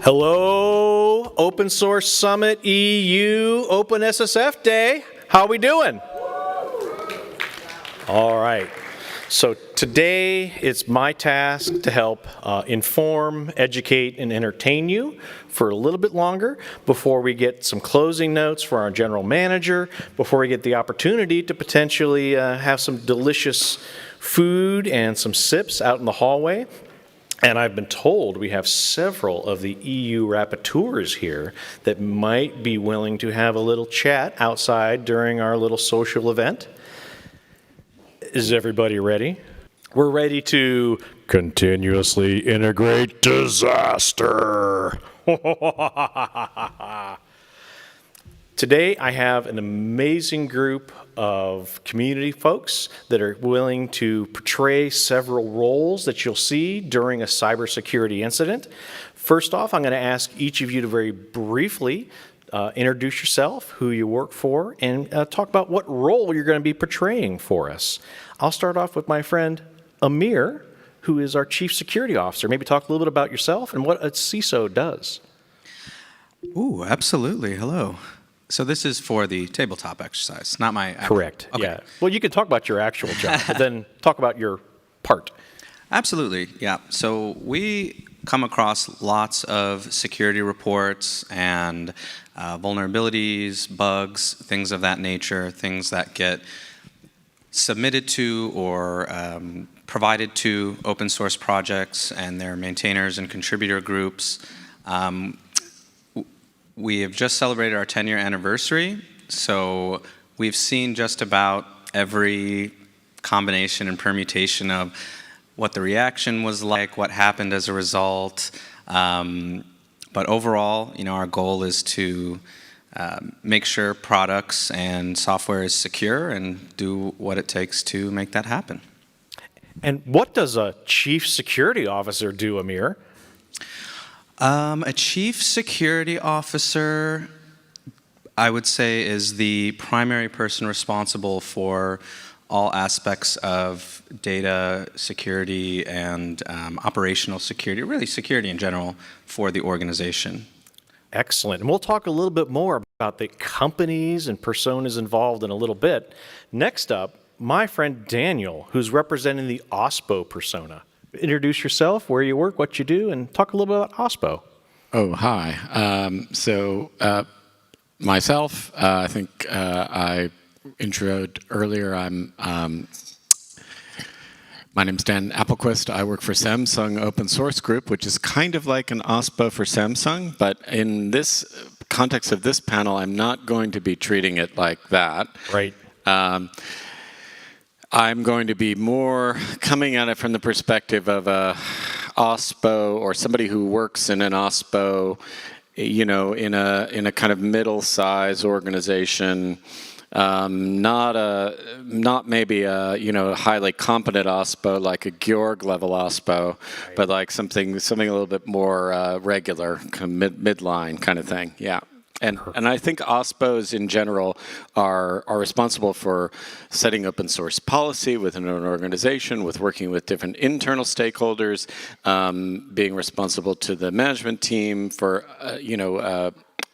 Hello, Open Source Summit EU OpenSSF Day. How are we doing? All right. So today it's my task to help inform, educate, and entertain you for a little bit longer before we get some closing notes for our general manager, before we get the opportunity to potentially have some delicious food and some sips out in the hallway. And I've been told we have several of the EU rapporteurs here that might be willing to have a little chat outside during our little social event. Is everybody ready? We're ready to continuously integrate disaster. Today I have an amazing group of community folks that are willing to portray several roles that you'll see during a cybersecurity incident. First off, I'm going to ask each of you to very briefly introduce yourself, who you work for, and talk about what role you're going to be portraying for us. I'll start off with my friend Amir, who is our Chief Security Officer. Maybe talk a little bit about yourself and what a CISO does. Ooh, absolutely. Hello. So this is for the tabletop exercise, not my actual. Correct. Okay. Yeah. Well, you can talk about your actual job, but then talk about your part. Absolutely. Yeah. So we come across lots of security reports and vulnerabilities, bugs, things of that nature, things that get submitted to or provided to open source projects and their maintainers and contributor groups. We have just celebrated our 10-year anniversary, so we've seen just about every combination and permutation of what the reaction was like, what happened as a result. But overall, our goal is to make sure products and software is secure and do what it takes to make that happen. And what does a Chief Security Officer do, Amir? A chief security officer, I would say, is the primary person responsible for all aspects of data security and operational security, really security in general for the organization. Excellent. And we'll talk a little bit more about the companies and personas involved in a little bit. Next up, my friend Daniel, who's representing the OSPO persona. Introduce yourself, where you work, what you do, and talk a little bit about OSPO. Oh, hi. Myself, I think I introed earlier. My name's Dan Appelquist. I work for Samsung Open Source Group, which is kind of like an OSPO for Samsung, but in this context of this panel, I'm not going to be treating it like that. Right. I'm going to be more coming at it from the perspective of a OSPO or somebody who works in an OSPO, in a kind of middle-size organization, not maybe a highly competent OSPO like a Georg level OSPO, right, but like something a little bit more regular, midline kind of thing. Yeah. And I think OSPOs in general are responsible for setting open source policy within an organization, with working with different internal stakeholders, being responsible to the management team for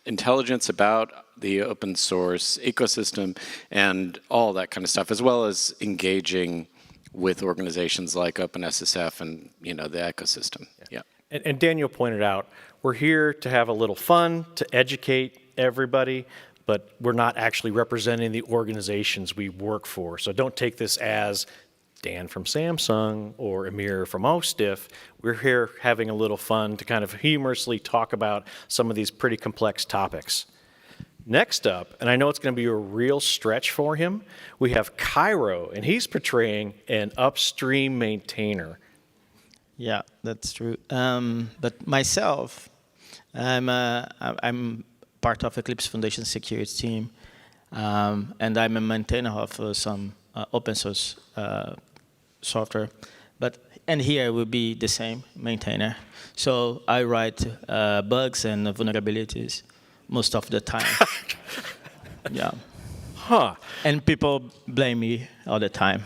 intelligence about the open source ecosystem and all that kind of stuff, as well as engaging with organizations like OpenSSF and the ecosystem. Yeah. And Daniel pointed out, we're here to have a little fun, to educate everybody, but we're not actually representing the organizations we work for. So don't take this as Dan from Samsung or Amir from OSTIF. We're here having a little fun to kind of humorously talk about some of these pretty complex topics. Next up, and I know it's going to be a real stretch for him, we have Kairo, and he's portraying an upstream maintainer. Yeah, that's true. But myself, I'm part of Eclipse Foundation security team, and I'm a maintainer of some open source software. And here I will be the same maintainer. So I write bugs and vulnerabilities most of the time. Yeah. Huh. And people blame me all the time.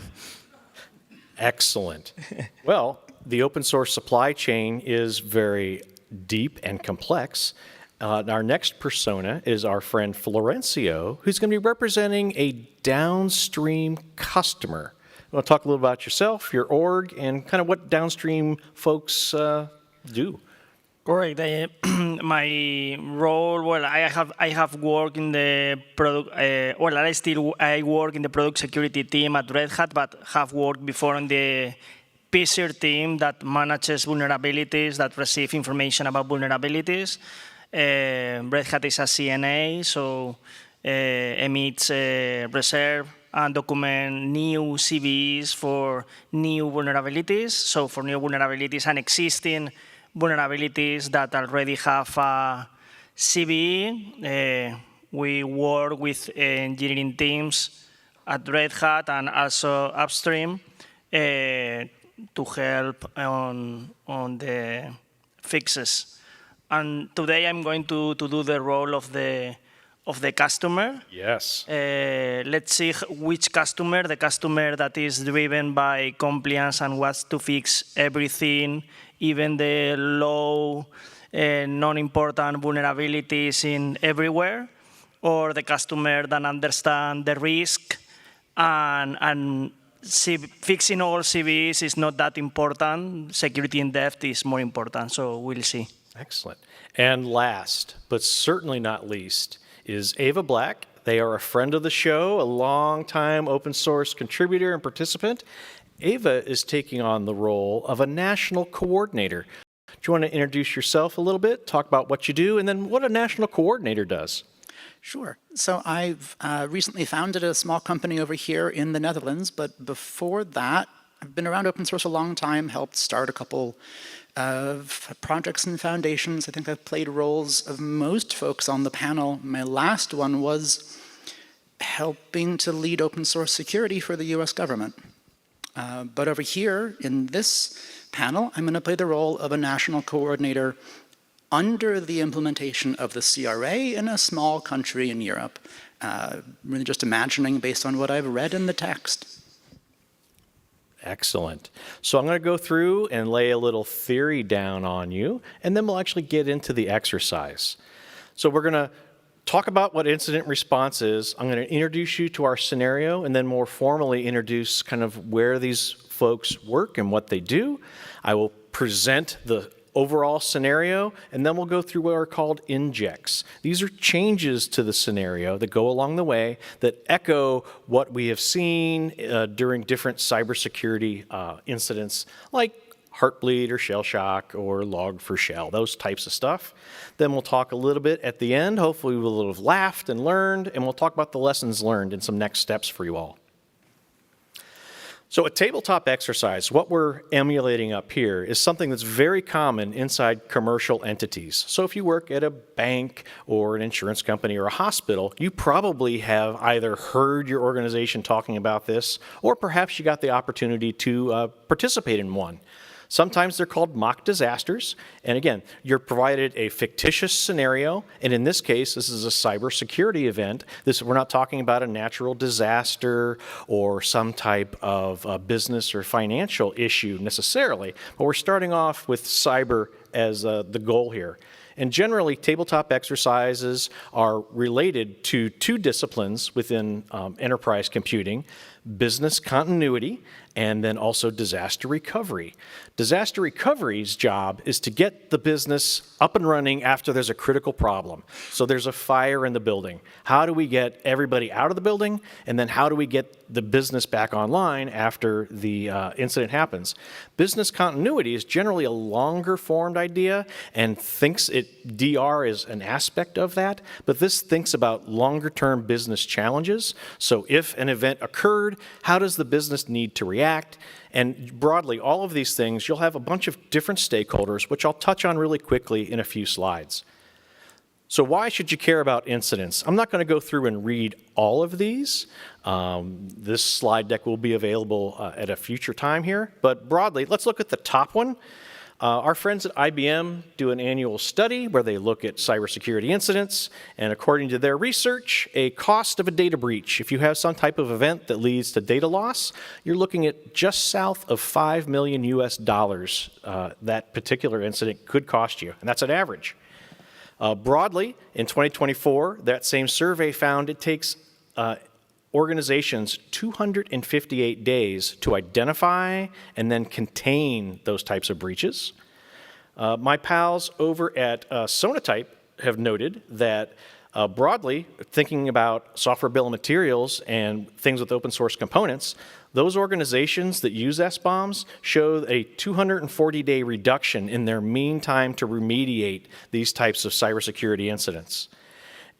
Excellent. Well, the open source supply chain is very deep and complex. Our next persona is our friend Florencio, who's going to be representing a downstream customer. You want to talk a little about yourself, your org, and kind of what downstream folks do? Correct. My role, well, I have worked in the product. I work in the product security team at Red Hat, but have worked before on the PCER team that manages vulnerabilities, that receive information about vulnerabilities. Red Hat is a CNA, so emits reserve and document new CVEs for new vulnerabilities. So for new vulnerabilities and existing vulnerabilities that already have a CVE, we work with engineering teams at Red Hat and also upstream to help on the fixes. And today I'm going to do the role of the customer. Yes. Let's see which customer, the customer that is driven by compliance and wants to fix everything, even the low, non-important vulnerabilities in everywhere, or the customer that understands the risk and fixing all CVEs is not that important. Security in depth is more important, so we'll see. Excellent. And last, but certainly not least, is Aeva Black. They are a friend of the show, a long-time open source contributor and participant. Aeva is taking on the role of a national coordinator. Do you want to introduce yourself a little bit, talk about what you do, and then what a national coordinator does? Sure. So I've recently founded a small company over here in the Netherlands, but before that, I've been around open source a long time, helped start a couple of projects and foundations. I think I've played roles of most folks on the panel. My last one was helping to lead open source security for the US government. But over here in this panel, I'm going to play the role of a national coordinator under the implementation of the CRA in a small country in Europe. Really just imagining based on what I've read in the text. Excellent. So I'm going to go through and lay a little theory down on you, and then we'll actually get into the exercise. So we're going to talk about what incident response is. I'm going to introduce you to our scenario, and then more formally introduce kind of where these folks work and what they do. I will present the overall scenario, and then we'll go through what are called injects. These are changes to the scenario that go along the way that echo what we have seen during different cybersecurity incidents, like Heartbleed or Shell Shock or Log4Shell, those types of stuff. Then we'll talk a little bit at the end. Hopefully we'll have laughed and learned, and we'll talk about the lessons learned and some next steps for you all. So a tabletop exercise, what we're emulating up here is something that's very common inside commercial entities. So if you work at a bank or an insurance company or a hospital, you probably have either heard your organization talking about this, or perhaps you got the opportunity to participate in one. Sometimes they're called mock disasters. And again, you're provided a fictitious scenario. And in this case, this is a cybersecurity event. We're not talking about a natural disaster or some type of business or financial issue necessarily. But we're starting off with cyber as the goal here. And generally, tabletop exercises are related to two disciplines within enterprise computing: business continuity, and then also disaster recovery. Disaster recovery's job is to get the business up and running after there's a critical problem. So there's a fire in the building. How do we get everybody out of the building? And then how do we get the business back online after the incident happens? Business continuity is generally a longer formed idea and thinks DR is an aspect of that, but this thinks about longer term business challenges. So if an event occurred, how does the business need to react? And broadly, all of these things, you'll have a bunch of different stakeholders, which I'll touch on really quickly in a few slides. So why should you care about incidents? I'm not going to go through and read all of these. This slide deck will be available at a future time here. But broadly, let's look at the top one. Our friends at IBM do an annual study where they look at cybersecurity incidents, and according to their research, a cost of a data breach, if you have some type of event that leads to data loss, you're looking at just south of $5 million US that particular incident could cost you, and that's an average. Broadly, in 2024, that same survey found it takes organizations 258 days to identify and then contain those types of breaches. My pals over at Sonatype have noted that broadly, thinking about software bill of materials and things with open source components, those organizations that use SBOMs show a 240-day reduction in their mean time to remediate these types of cybersecurity incidents.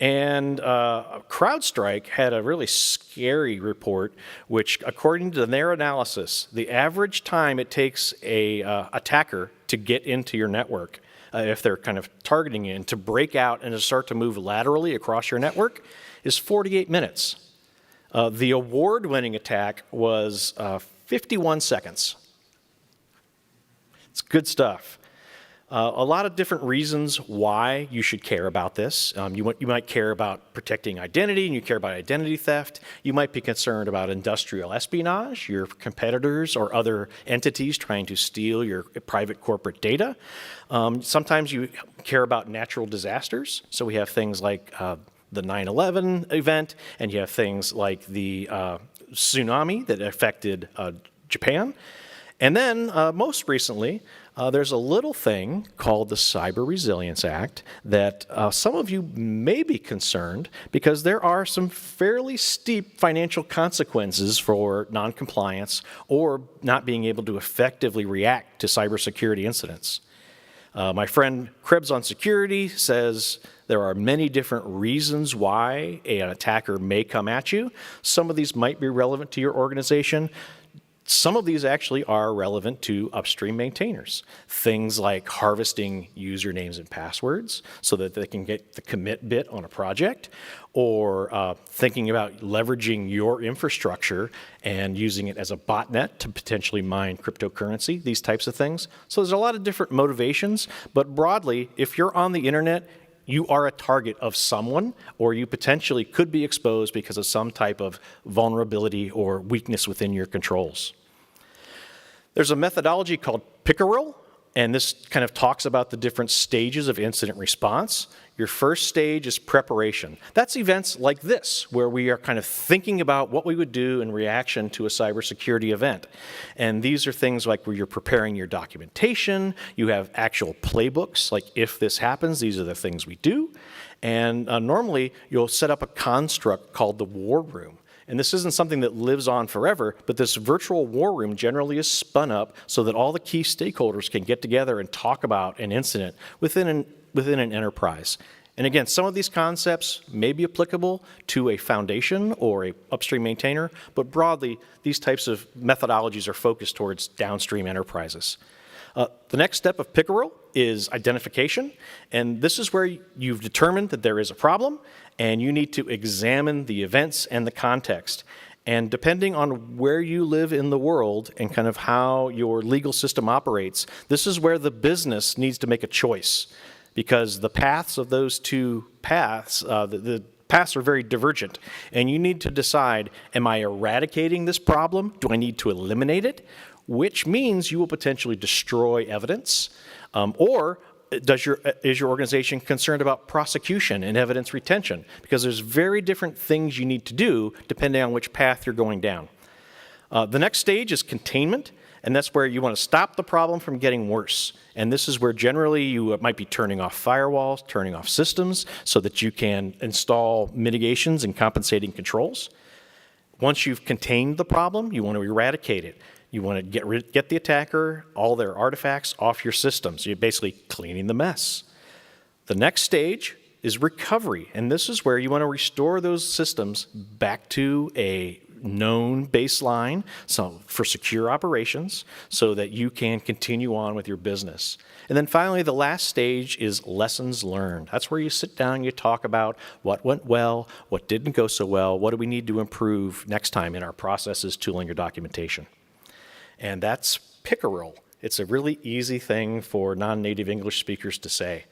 And CrowdStrike had a really scary report, which, according to their analysis, the average time it takes a attacker to get into your network, if they're kind of targeting you, and to break out and to start to move laterally across your network, is 48 minutes. The award-winning attack was 51 seconds. It's good stuff. A lot of different reasons why you should care about this. You might care about protecting identity, and you care about identity theft. You might be concerned about industrial espionage, your competitors or other entities trying to steal your private corporate data. Sometimes you care about natural disasters. So we have things like the 9/11 event, and you have things like the tsunami that affected Japan. And then, most recently, there's a little thing called the Cyber Resilience Act that some of you may be concerned because there are some fairly steep financial consequences for noncompliance or not being able to effectively react to cybersecurity incidents. My friend Krebs on Security says there are many different reasons why an attacker may come at you. Some of these might be relevant to your organization. Some of these actually are relevant to upstream maintainers. Things like harvesting usernames and passwords so that they can get the commit bit on a project, or thinking about leveraging your infrastructure and using it as a botnet to potentially mine cryptocurrency, these types of things. So there's a lot of different motivations, but broadly, if you're on the internet, you are a target of someone, or you potentially could be exposed because of some type of vulnerability or weakness within your controls. There's a methodology called Pickerel, and this kind of talks about the different stages of incident response. Your first stage is preparation. That's events like this, where we are kind of thinking about what we would do in reaction to a cybersecurity event. And these are things like where you're preparing your documentation, you have actual playbooks, like if this happens, these are the things we do. And normally, you'll set up a construct called the war room. And this isn't something that lives on forever, but this virtual war room generally is spun up so that all the key stakeholders can get together and talk about an incident within an enterprise. And again, some of these concepts may be applicable to a foundation or a upstream maintainer, but broadly, these types of methodologies are focused towards downstream enterprises. The next step of Pickerel is identification, and this is where you've determined that there is a problem, and you need to examine the events and the context. And depending on where you live in the world and kind of how your legal system operates, this is where the business needs to make a choice, because the paths of those two paths, the paths are very divergent, and you need to decide, am I eradicating this problem? Do I need to eliminate it? Which means you will potentially destroy evidence, or is your organization concerned about prosecution and evidence retention? Because there's very different things you need to do depending on which path you're going down. The next stage is containment, and that's where you want to stop the problem from getting worse. And this is where generally you might be turning off firewalls, turning off systems, so that you can install mitigations and compensating controls. Once you've contained the problem, you want to eradicate it. You want to get the attacker, all their artifacts off your system. So you're basically cleaning the mess. The next stage is recovery. And this is where you want to restore those systems back to a known baseline for secure operations so that you can continue on with your business. And then finally, the last stage is lessons learned. That's where you sit down and you talk about what went well, what didn't go so well, what do we need to improve next time in our processes, tooling, or documentation. And that's Pickerel. It's a really easy thing for non-native English speakers to say.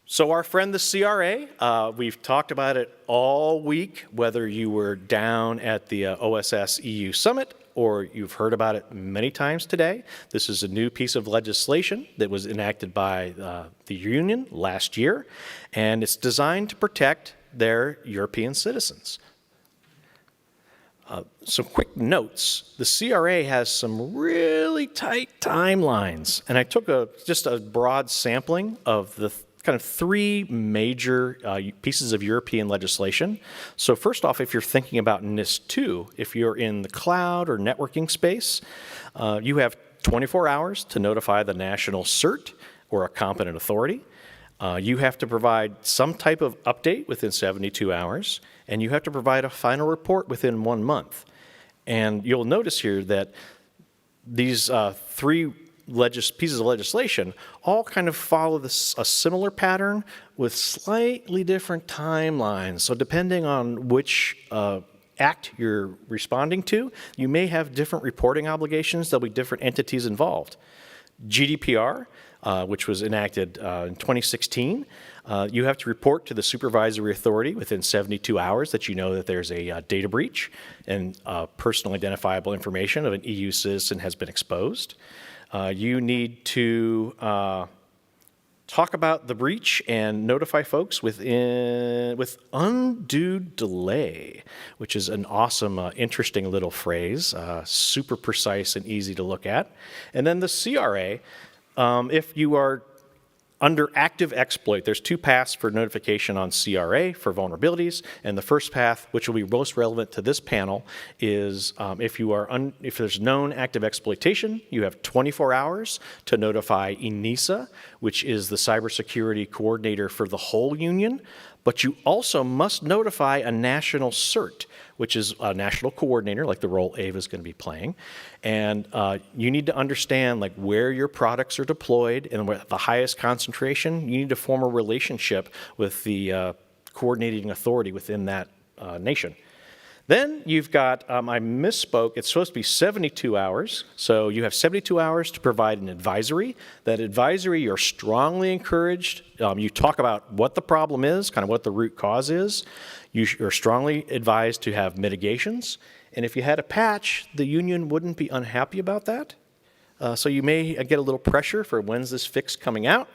So our friend, the CRA, we've talked about it all week, whether you were down at the OSS EU Summit or you've heard about it many times today. This is a new piece of legislation that was enacted by the Union last year, and it's designed to protect their European citizens. Some quick notes. The CRA has some really tight timelines, and I took just a broad sampling of the kind of three major pieces of European legislation. So first off, if you're thinking about NIS2, if you're in the cloud or networking space, you have 24 hours to notify the national CERT or a competent authority. You have to provide some type of update within 72 hours, and you have to provide a final report within 1 month. And you'll notice here that these three pieces of legislation all kind of follow a similar pattern with slightly different timelines. So depending on which act you're responding to, you may have different reporting obligations. There'll be different entities involved. GDPR, which was enacted in 2016, you have to report to the supervisory authority within 72 hours that you know that there's a data breach and personal identifiable information of an EU citizen has been exposed. You need to talk about the breach and notify folks with undue delay, which is an awesome, interesting little phrase, super precise and easy to look at. And then the CRA, if you are under active exploit, there's two paths for notification on CRA for vulnerabilities, and the first path, which will be most relevant to this panel, is if there's known active exploitation, you have 24 hours to notify ENISA, which is the cybersecurity coordinator for the whole union, but you also must notify a national CERT, which is a national coordinator, like the role Aeva is going to be playing. And you need to understand like where your products are deployed and where the highest concentration. You need to form a relationship with the coordinating authority within that nation. Then you've got, I misspoke, it's supposed to be 72 hours. So you have 72 hours to provide an advisory. That advisory, you're strongly encouraged. You talk about what the problem is, kind of what the root cause is. You're strongly advised to have mitigations. And if you had a patch, the union wouldn't be unhappy about that. So you may get a little pressure for when's this fix coming out.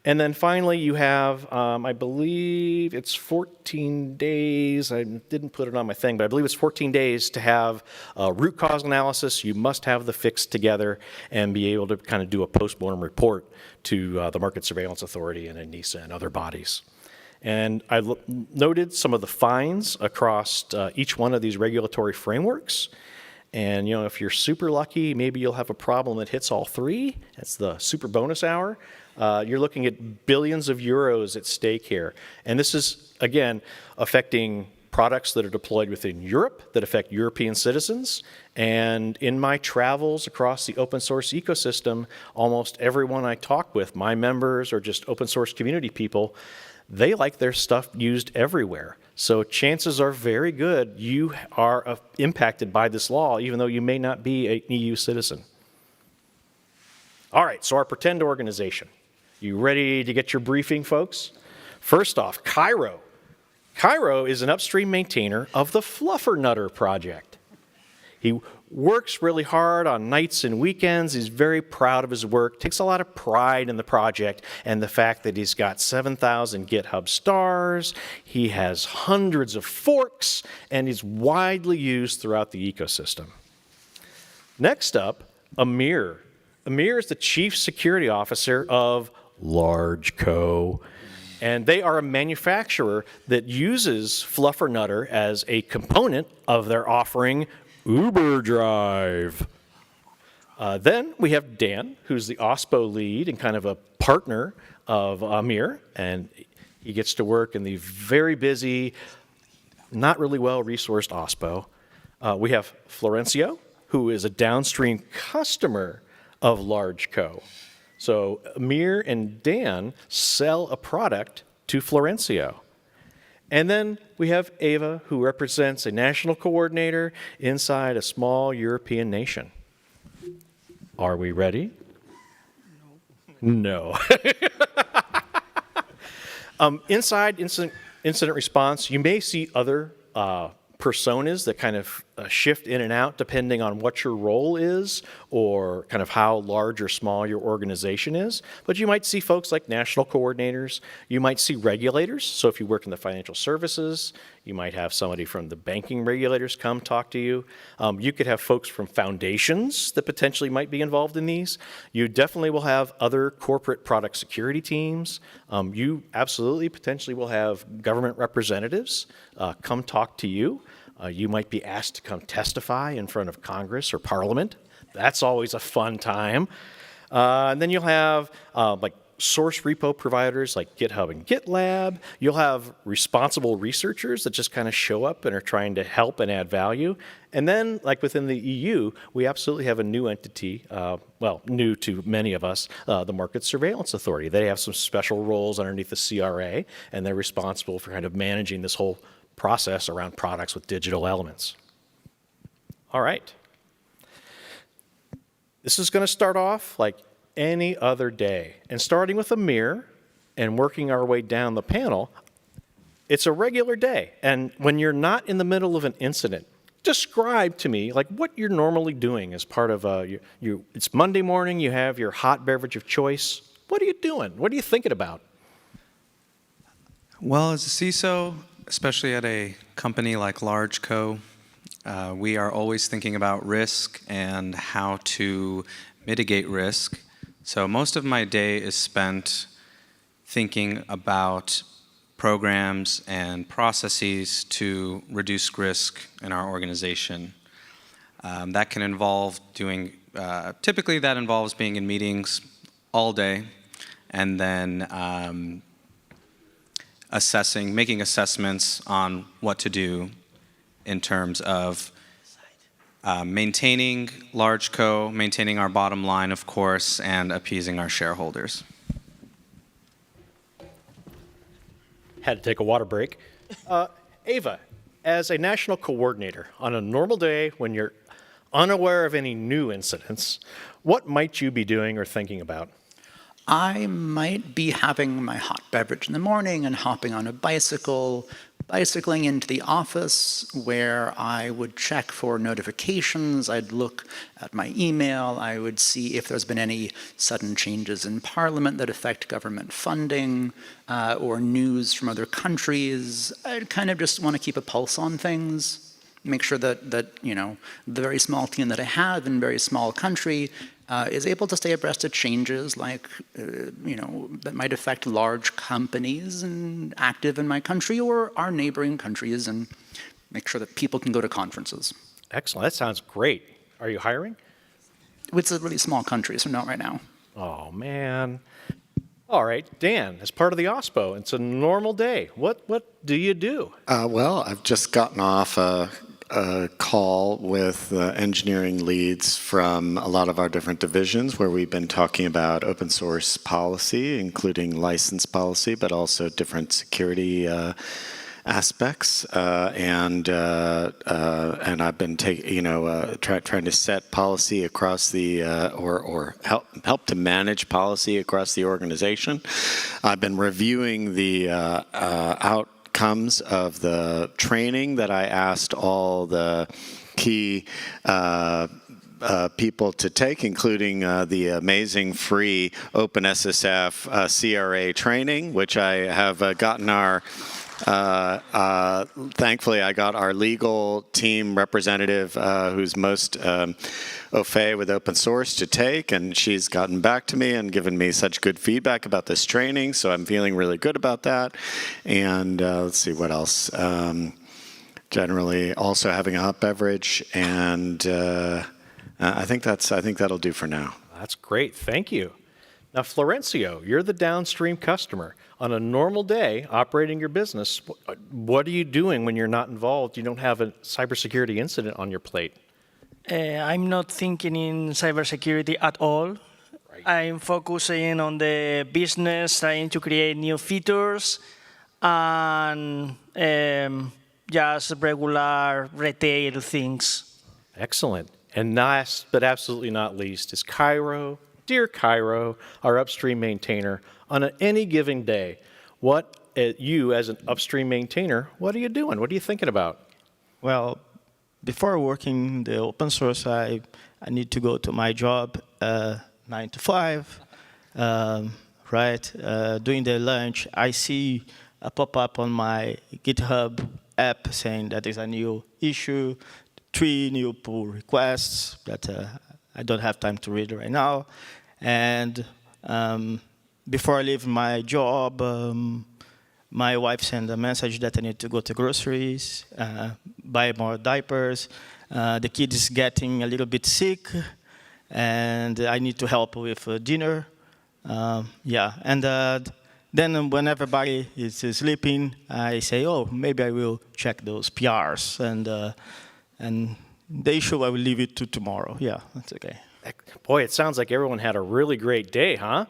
And then finally, you have, I believe it's 14 days. I didn't put it on my thing, but I believe it's 14 days to have a root cause analysis. You must have the fix together and be able to kind of do a postmortem report to the Market Surveillance Authority and ENISA and other bodies. And I noted some of the fines across each one of these regulatory frameworks. And, you know, if you're super lucky, maybe you'll have a problem that hits all three. That's the super bonus hour. You're looking at billions of euros at stake here. And this is, again, affecting products that are deployed within Europe that affect European citizens. And in my travels across the open source ecosystem, almost everyone I talk with, my members or just open source community people, they like their stuff used everywhere. So chances are very good you are impacted by this law, even though you may not be an EU citizen. All right, so our pretend organization. You ready to get your briefing, folks? First off, Kairo. Kairo is an upstream maintainer of the Fluffernutter project. He works really hard on nights and weekends. He's very proud of his work, takes a lot of pride in the project and the fact that he's got 7,000 GitHub stars, he has hundreds of forks, and he's widely used throughout the ecosystem. Next up, Amir. Amir is the Chief Security Officer of LargeCo. And they are a manufacturer that uses Fluffernutter as a component of their offering, UberDrive. Then we have Dan, who's the OSPO lead and kind of a partner of Amir, and he gets to work in the very busy, not really well-resourced OSPO. We have Florencio, who is a downstream customer of LargeCo. So Amir and Dan sell a product to Florencio. And then we have Aeva, who represents a national coordinator inside a small European nation. Are we ready? No. Inside incident response, you may see other personas that kind of shift in and out depending on what your role is or kind of how large or small your organization is. But you might see folks like national coordinators. You might see regulators. So if you work in the financial services, you might have somebody from the banking regulators come talk to you. You could have folks from foundations that potentially might be involved in these. You definitely will have other corporate product security teams. You absolutely potentially will have government representatives come talk to you. You might be asked to come testify in front of Congress or Parliament. That's always a fun time. And then you'll have like source repo providers like GitHub and GitLab. You'll have responsible researchers that just kind of show up and are trying to help and add value. And then, like within the EU, we absolutely have a new entity, well, new to many of us, the Market Surveillance Authority. They have some special roles underneath the CRA, and they're responsible for kind of managing this whole process around products with digital elements. All right. This is going to start off like any other day. And starting with Amir and working our way down the panel, it's a regular day. And when you're not in the middle of an incident, describe to me like what you're normally doing as part of it's Monday morning, you have your hot beverage of choice. What are you doing? What are you thinking about? Well, as a CISO, especially at a company like Large Co, we are always thinking about risk and how to mitigate risk. So most of my day is spent thinking about programs and processes to reduce risk in our organization. That can involve doing, typically that involves being in meetings all day and then making assessments on what to do in terms of maintaining Large Co, maintaining our bottom line, of course, and appeasing our shareholders. Had to take a water break. Aeva, as a national coordinator, on a normal day when you're unaware of any new incidents, what might you be doing or thinking about? I might be having my hot beverage in the morning and hopping on a bicycle, bicycling into the office where I would check for notifications. I'd look at my email. I would see if there's been any sudden changes in Parliament that affect government funding or news from other countries. I'd kind of just want to keep a pulse on things, make sure that you know, the very small team that I have in a very small country is able to stay abreast of changes like, you know, that might affect large companies and active in my country or our neighboring countries, and make sure that people can go to conferences. Excellent. That sounds great. Are you hiring? It's a really small country, so not right now. Oh, man. All right, Dan, as part of the OSPO, it's a normal day. What do you do? Well, I've just gotten off a call with engineering leads from a lot of our different divisions where we've been talking about open source policy, including license policy, but also different security aspects. And I've been trying to set policy across the or help to manage policy across the organization. I've been reviewing the outcomes of the training that I asked all the key people to take, including the amazing free OpenSSF CRA training, which I have gotten our thankfully, I got our legal team representative who's most au fait with open source to take, and she's gotten back to me and given me such good feedback about this training, so I'm feeling really good about that. And let's see what else. Generally, also having a hot beverage, and I think that'll do for now. That's great. Thank you. Now, Florencio, you're the downstream customer. On a normal day, operating your business, what are you doing when you're not involved? You don't have a cybersecurity incident on your plate. I'm not thinking in cybersecurity at all. Right. I'm focusing on the business, trying to create new features, and just regular retail things. Excellent. And last, but absolutely not least, is Kairo. Dear Kairo, our upstream maintainer, on any given day, you as an upstream maintainer, what are you doing? What are you thinking about? Well, before working the open source, I need to go to my job 9 to 5, right? During the lunch, I see a pop-up on my GitHub app saying that there's a new issue, 3 new pull requests that I don't have time to read right now. And before I leave my job, my wife sent a message that I need to go to groceries, buy more diapers. The kid is getting a little bit sick, and I need to help with dinner. And then when everybody is sleeping, I say, oh, maybe I will check those PRs. And the issue, I will leave it to tomorrow. Yeah, that's okay. Boy, it sounds like everyone had a really great day, huh?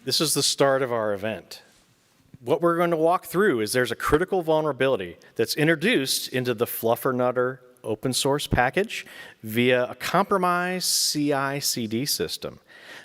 This is the start of our event. What we're going to walk through is there's a critical vulnerability that's introduced into the Fluffernutter open source package via a compromised CI/CD system.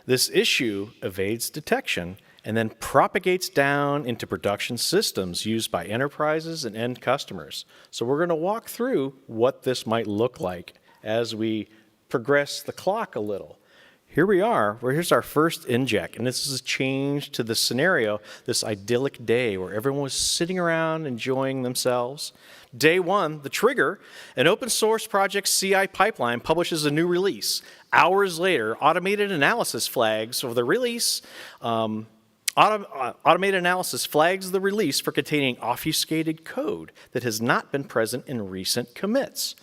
This issue evades detection and then propagates down into production systems used by enterprises and end customers. So we're going to walk through what this might look like as we progress the clock a little. Here we are, here's our first inject, and this is a change to the scenario, this idyllic day where everyone was sitting around enjoying themselves. Day 1, the trigger, an open source project CI pipeline publishes a new release. Hours later, automated analysis flags of the release, automated analysis flags the release for containing obfuscated code that has not been present in recent commits.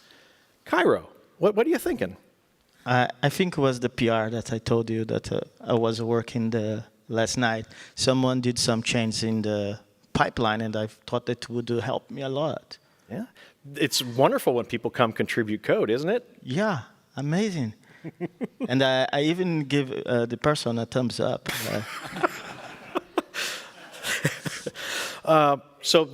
Kairo, what are you thinking? I think it was the PR that I told you that I was working last night. Someone did some change in the pipeline, and I thought it would help me a lot. Yeah, it's wonderful when people come contribute code, isn't it? Yeah, amazing. And I even give the person a thumbs up. So.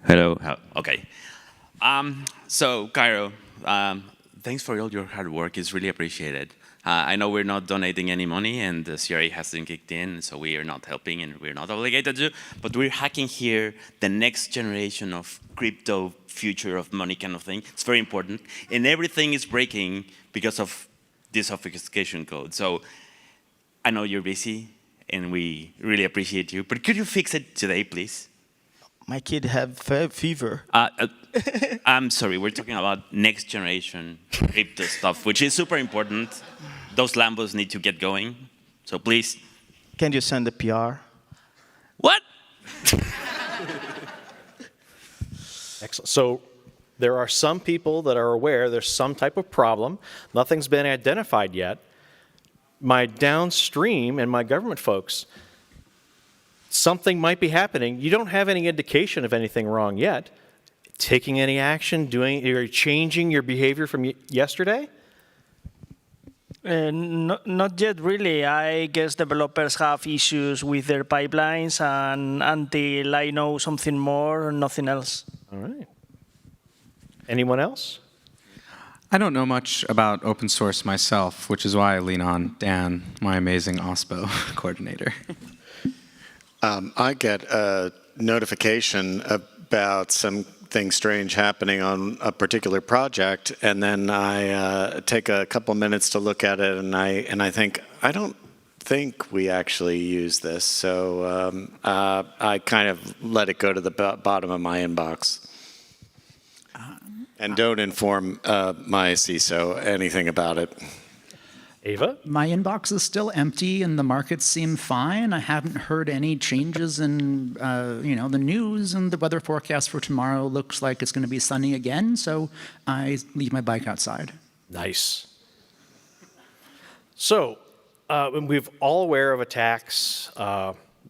Hello. Okay. So, Kairo, thanks for all your hard work. It's really appreciated. I know we're not donating any money, and the CRA hasn't kicked in, so we are not helping, and we're not obligated to. But we're hacking here the next generation of crypto future of money kind of thing. It's very important, and everything is breaking because of this obfuscation code. So, I know you're busy, and we really appreciate you. But could you fix it today, please? My kid have fever. I'm sorry, we're talking about next generation crypto stuff, which is super important. Those Lambos need to get going, so please. Can you send a PR? What? Excellent. So there are some people that are aware there's some type of problem. Nothing's been identified yet. My downstream and my government folks, something might be happening. You don't have any indication of anything wrong yet. Taking any action, or changing your behavior from yesterday? Not yet, really. I guess developers have issues with their pipelines, and until I know something more, nothing else. All right. Anyone else? I don't know much about open source myself, which is why I lean on Dan, my amazing OSPO coordinator. I get a notification about something strange happening on a particular project, and then I take a couple minutes to look at it, and I think, I don't think we actually use this, so I kind of let it go to the bottom of my inbox. And don't inform my CISO anything about it. Aeva? My inbox is still empty, and the markets seem fine. I haven't heard any changes in, the news, and the weather forecast for tomorrow looks like it's going to be sunny again. So I leave my bike outside. Nice. So, we're all aware of attacks.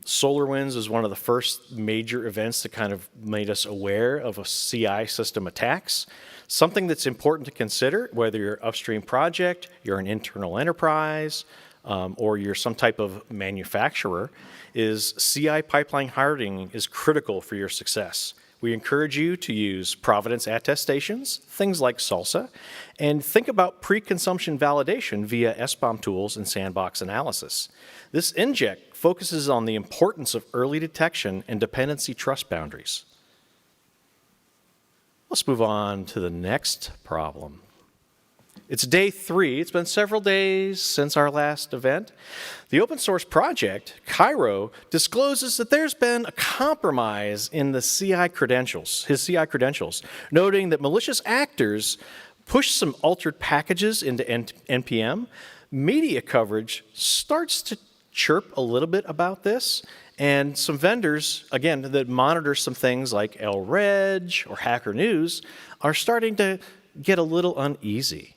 SolarWinds is one of the first major events that kind of made us aware of a CI system attacks. Something that's important to consider, whether you're an upstream project, you're an internal enterprise, or you're some type of manufacturer, is CI pipeline hardening is critical for your success. We encourage you to use provenance attestations, things like Salsa, and think about pre-consumption validation via SBOM tools and sandbox analysis. This inject focuses on the importance of early detection and dependency trust boundaries. Let's move on to the next problem. It's day 3. It's been several days since our last event. The open source project, Kairo, discloses that there's been a compromise in the CI credentials, his CI credentials, noting that malicious actors pushed some altered packages into NPM. Media coverage starts to chirp a little bit about this, and some vendors, again, that monitor some things like LReg or Hacker News are starting to get a little uneasy.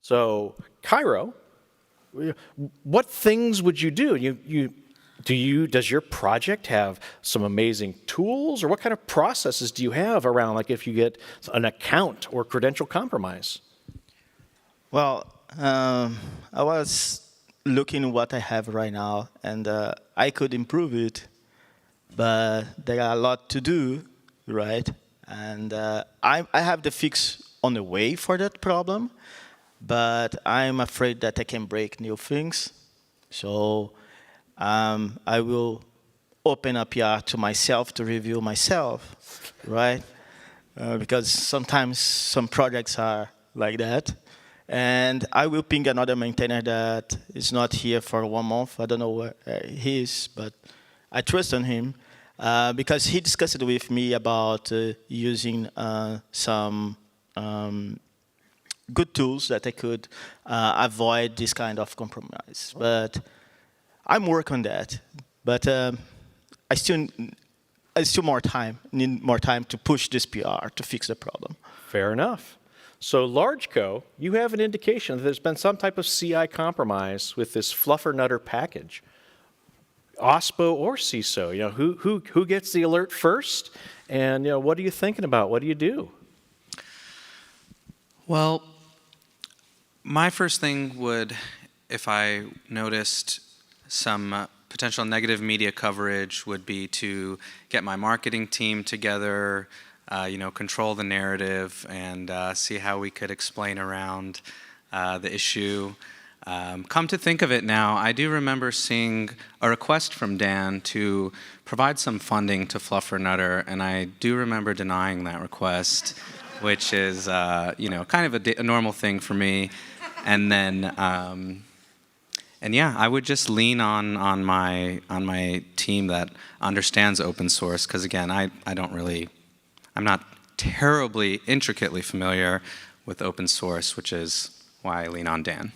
So, Kairo, what things would you do? Does your project have some amazing tools, or what kind of processes do you have around, like if you get an account or credential compromise? Well, I was looking at what I have right now, and I could improve it, but there are a lot to do, right? And I have the fix on the way for that problem, but I'm afraid that I can break new things. So I will open a PR to myself to review myself, right? Because sometimes some projects are like that. And I will ping another maintainer that is not here for 1 month. I don't know where he is, but I trust on him because he discussed with me about using some good tools that I could avoid this kind of compromise. But I'm working on that. But I still need more time to push this PR to fix the problem. Fair enough. So Largeco, you have an indication that there's been some type of CI compromise with this fluffernutter package. OSPO or CISO, who gets the alert first, and what are you thinking about? What do you do? Well, my first thing would, if I noticed some potential negative media coverage, would be to get my marketing team together, control the narrative, and see how we could explain around the issue. Come to think of it now, I do remember seeing a request from Dan to provide some funding to Fluffernutter, and I do remember denying that request, which is, kind of a normal thing for me. And then, I would just lean on my team that understands open source, because again, I'm not terribly intricately familiar with open source, which is why I lean on Dan.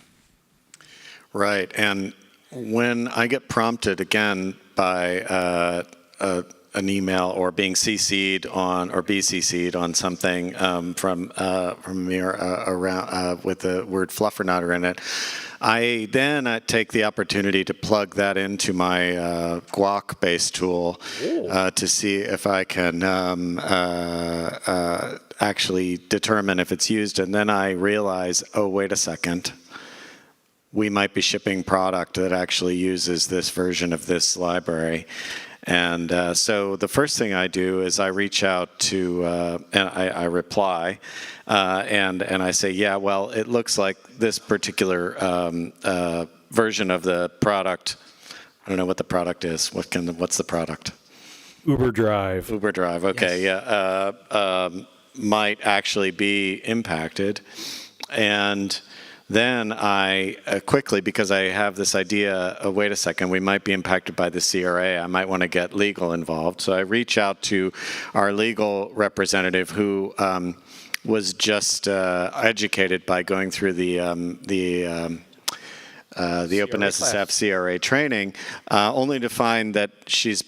Right, and when I get prompted again by an email or being CC'd on or BCC'd on something from Amir around with the word fluffernutter in it, I then take the opportunity to plug that into my Guac-based tool to see if I can actually determine if it's used, and then I realize, oh, wait a second. We might be shipping product that actually uses this version of this library. And so the first thing I do is I reach out to, and I reply, and I say, yeah, well, it looks like this particular version of the product, I don't know what the product is. What's the product? Uber Drive. Uber Drive, okay, yes. Yeah. Might actually be impacted. And then I quickly, because I have this idea, wait a second, we might be impacted by the CRA, I might want to get legal involved. So I reach out to our legal representative who was just educated by going through the OpenSSF CRA training, only to find that she's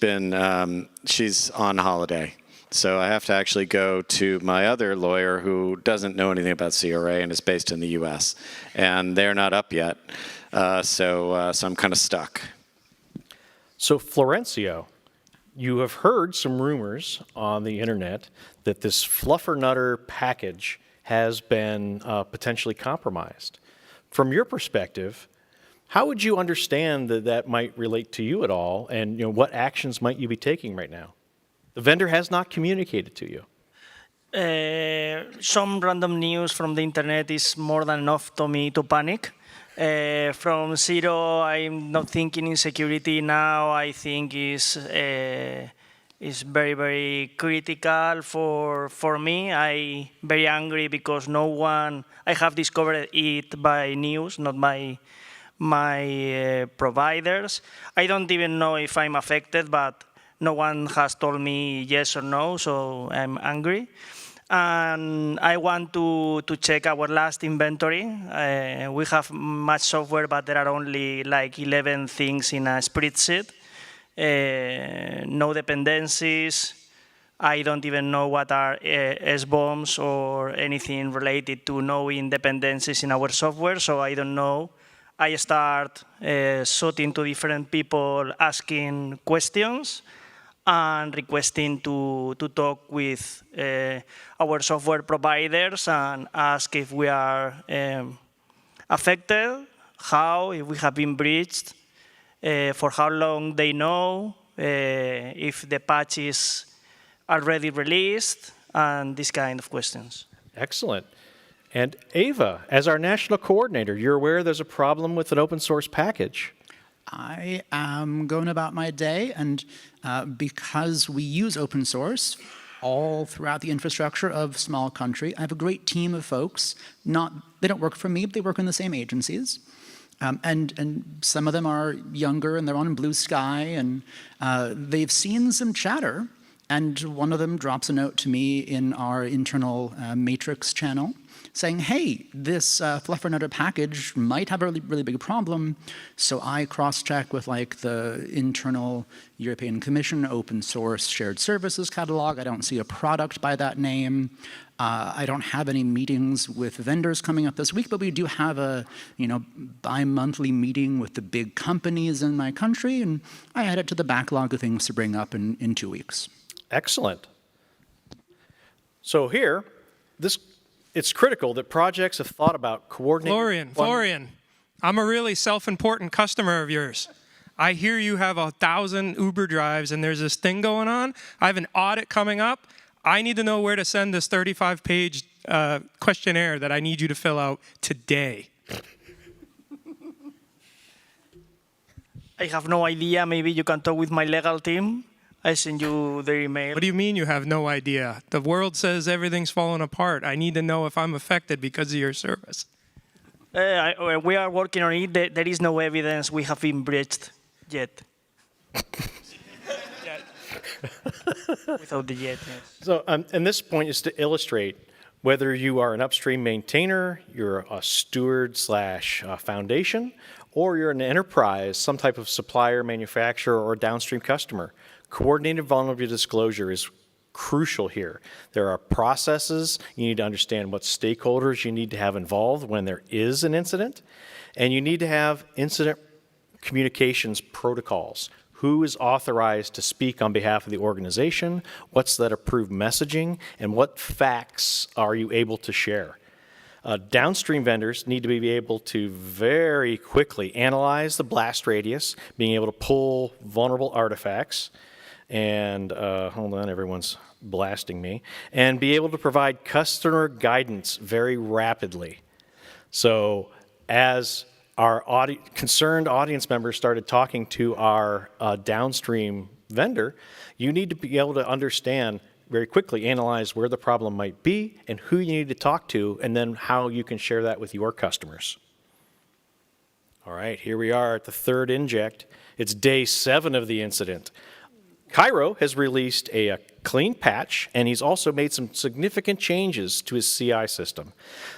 on holiday. So I have to actually go to my other lawyer who doesn't know anything about CRA and is based in the US. And they're not up yet, so I'm kind of stuck. So Florencio, you have heard some rumors on the internet that this fluffernutter package has been potentially compromised. From your perspective, How would you understand that that might relate to you at all, and what actions might you be taking right now? The vendor has not communicated to you. Some random news from the internet is more than enough to me to panic. From zero, I'm not thinking in security now. I think is very, very critical for me. I'm very angry because I have discovered it by news, not my providers. I don't even know if I'm affected, but no one has told me yes or no, so I'm angry. And I want to check our last inventory. We have much software, but there are only like 11 things in a spreadsheet. No dependencies. I don't even know what are SBOMs or anything related to knowing dependencies in our software, so I don't know. I start shooting to different people, asking questions, and requesting to talk with our software providers and ask if we are affected, how, if we have been breached, for how long they know, if the patch is already released, and these kind of questions. Excellent. And Aeva, as our national coordinator, you're aware there's a problem with an open source package. I am going about my day, and because we use open source all throughout the infrastructure of small country, I have a great team of folks. They don't work for me, but they work in the same agencies. And some of them are younger, and they're on Blue Sky, and they've seen some chatter, and one of them drops a note to me in our internal matrix channel saying, hey, this Fluffernutter package might have a really big problem. So I cross-check with like the internal European Commission open source shared services catalog. I don't see a product by that name. I don't have any meetings with vendors coming up this week, but we do have a bi-monthly meeting with the big companies in my country, and I add it to the backlog of things to bring up in 2 weeks. Excellent. So here, it's critical that projects have thought about coordinating. Florian, I'm a really self-important customer of yours. I hear you have 1,000 Uber drives and there's this thing going on. I have an audit coming up. I need to know where to send this 35-page questionnaire that I need you to fill out today. I have no idea. Maybe you can talk with my legal team. I send you the email. What do you mean you have no idea? The world says everything's falling apart. I need to know if I'm affected because of your service. We are working on it. There is no evidence we have been breached yet. Without the yet, yes. So, and this point is to illustrate whether you are an upstream maintainer, you're a steward / foundation, or you're an enterprise, some type of supplier, manufacturer, or downstream customer. Coordinated vulnerability disclosure is crucial here. There are processes. You need to understand what stakeholders you need to have involved when there is an incident, and you need to have incident communications protocols. Who is authorized to speak on behalf of the organization? What's that approved messaging? And what facts are you able to share? Downstream vendors need to be able to very quickly analyze the blast radius, being able to pull vulnerable artifacts, and hold on, everyone's blasting me, and be able to provide customer guidance very rapidly. So as our concerned audience members started talking to our downstream vendor, you need to be able to understand very quickly, analyze where the problem might be and who you need to talk to, and then how you can share that with your customers. All right, here we are at the third inject. It's day 7 of the incident. Kairo has released a clean patch, and he's also made some significant changes to his CI system.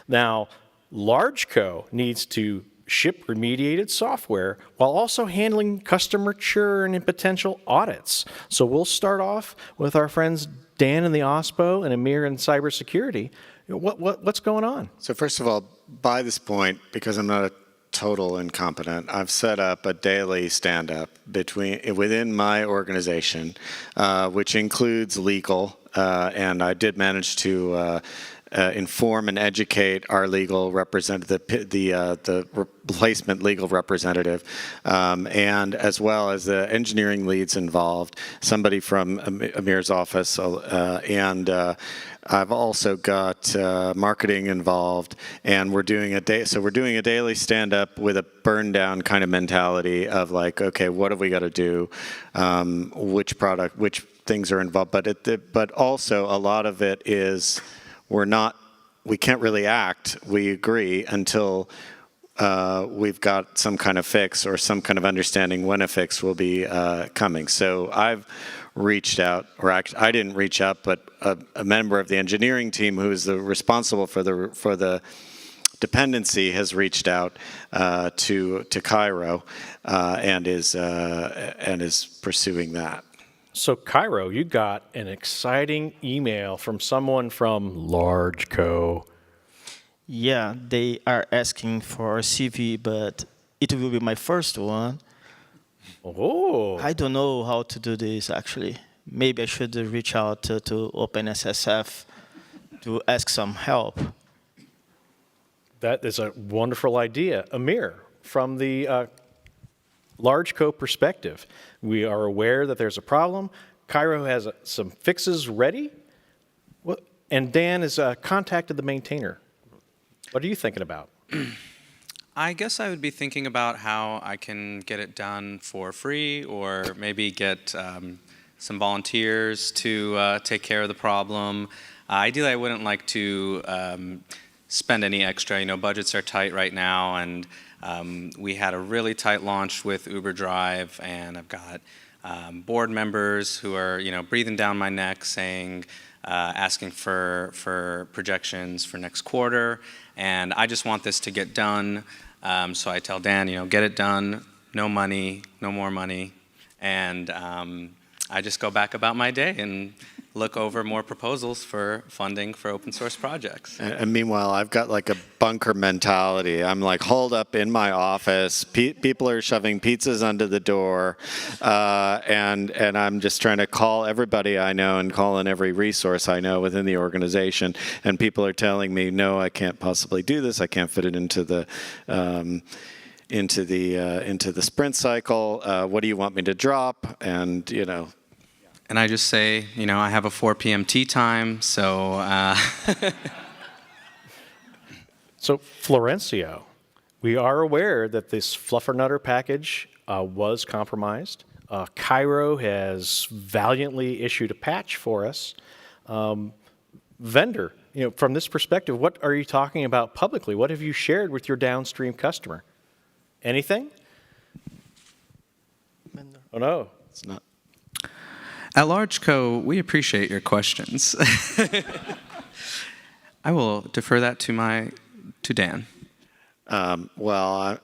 Now, LargeCo needs to ship remediated software while also handling customer churn and potential audits. So we'll start off with our friends Dan in the OSPO and Amir in cybersecurity. What's going on? So first of all, by this point, because I'm not a total incompetent, I've set up a daily stand-up within my organization, which includes legal, and I did manage to inform and educate our legal representative, the replacement legal representative, and as well as the engineering leads involved, somebody from Amir's office, and I've also got marketing involved, and we're doing a daily stand-up with a burn-down kind of mentality of like, okay, what have we got to do? Which things are involved? But also a lot of it is we can't really act. We agree until we've got some kind of fix or some kind of understanding when a fix will be coming. So I've reached out, or actually I didn't reach out, but a member of the engineering team who is responsible for the dependency has reached out to Kairo and is pursuing that. So Kairo, you got an exciting email from someone from Largeco. Yeah, they are asking for a CV, but it will be my first one. Oh. I don't know how to do this, actually. Maybe I should reach out to OpenSSF to ask some help. That is a wonderful idea. Amir, from the Largeco perspective, we are aware that there's a problem. Kairo has some fixes ready, and Dan has contacted the maintainer. What are you thinking about? I guess I would be thinking about how I can get it done for free, or maybe get some volunteers to take care of the problem. Ideally, I wouldn't like to spend any extra. Budgets are tight right now, and we had a really tight launch with Uber Drive, and I've got board members who are breathing down my neck, saying, asking for projections for next quarter, and I just want this to get done. So I tell Dan, get it done, no money, no more money, and I just go back about my day and look over more proposals for funding for open source projects. And meanwhile, I've got like a bunker mentality. I'm like holed up in my office. People are shoving pizzas under the door, and I'm just trying to call everybody I know and call in every resource I know within the organization. And people are telling me, no, I can't possibly do this. I can't fit it into the sprint cycle. What do you want me to drop? And And I just say, I have a 4 p.m. tea time, so... So, Florencio, we are aware that this Fluffernutter package was compromised. Kairo has valiantly issued a patch for us. Vendor, from this perspective, what are you talking about publicly? What have you shared with your downstream customer? Anything? Vendor. Oh, no. it's not. At Largeco, we appreciate your questions. I will defer that to Dan. Well,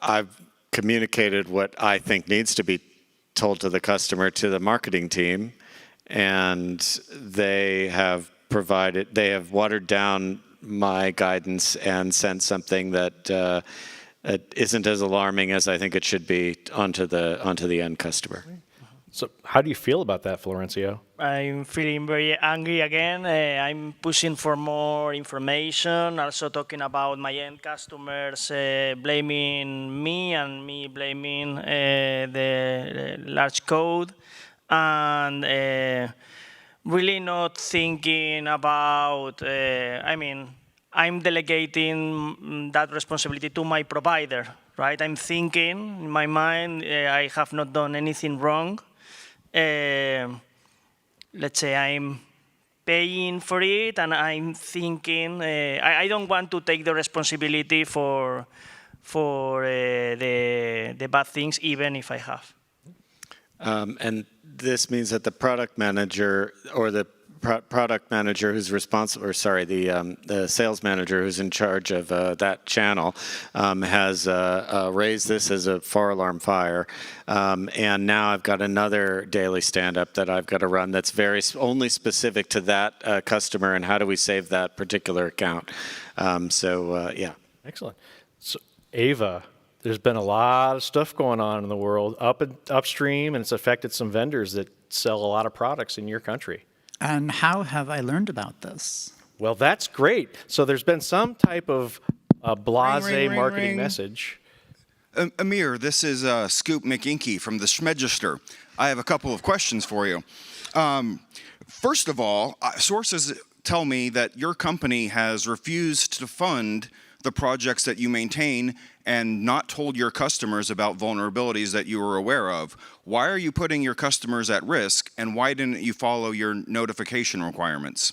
I've communicated what I think needs to be told to the customer to the marketing team, and they have watered down my guidance and sent something that isn't as alarming as I think it should be onto the end customer. So how do you feel about that, Florencio? I'm feeling very angry again. I'm pushing for more information, also talking about my end customers blaming me and me blaming the large code, and really not thinking about, I'm delegating that responsibility to my provider, right? I'm thinking in my mind, I have not done anything wrong. Let's say I'm paying for it, and I'm thinking I don't want to take the responsibility for the bad things, even if I have. And this means that the product manager or the product manager who's responsible, or sorry, the sales manager who's in charge of that channel has raised this as a 4-alarm fire, and now I've got another daily stand-up that I've got to run that's only specific to that customer, and how do we save that particular account? Yeah. Excellent. So, Aeva, there's been a lot of stuff going on in the world upstream, and it's affected some vendors that sell a lot of products in your country. And how have I learned about this? Well, that's great. So there's been some type of blase ring, marketing ring. message. Amir, this is Scoop McInkey from the Schmegister. I have a couple of questions for you. First of all, sources tell me that your company has refused to fund the projects that you maintain and not told your customers about vulnerabilities that you were aware of. Why are you putting your customers at risk, and why didn't you follow your notification requirements?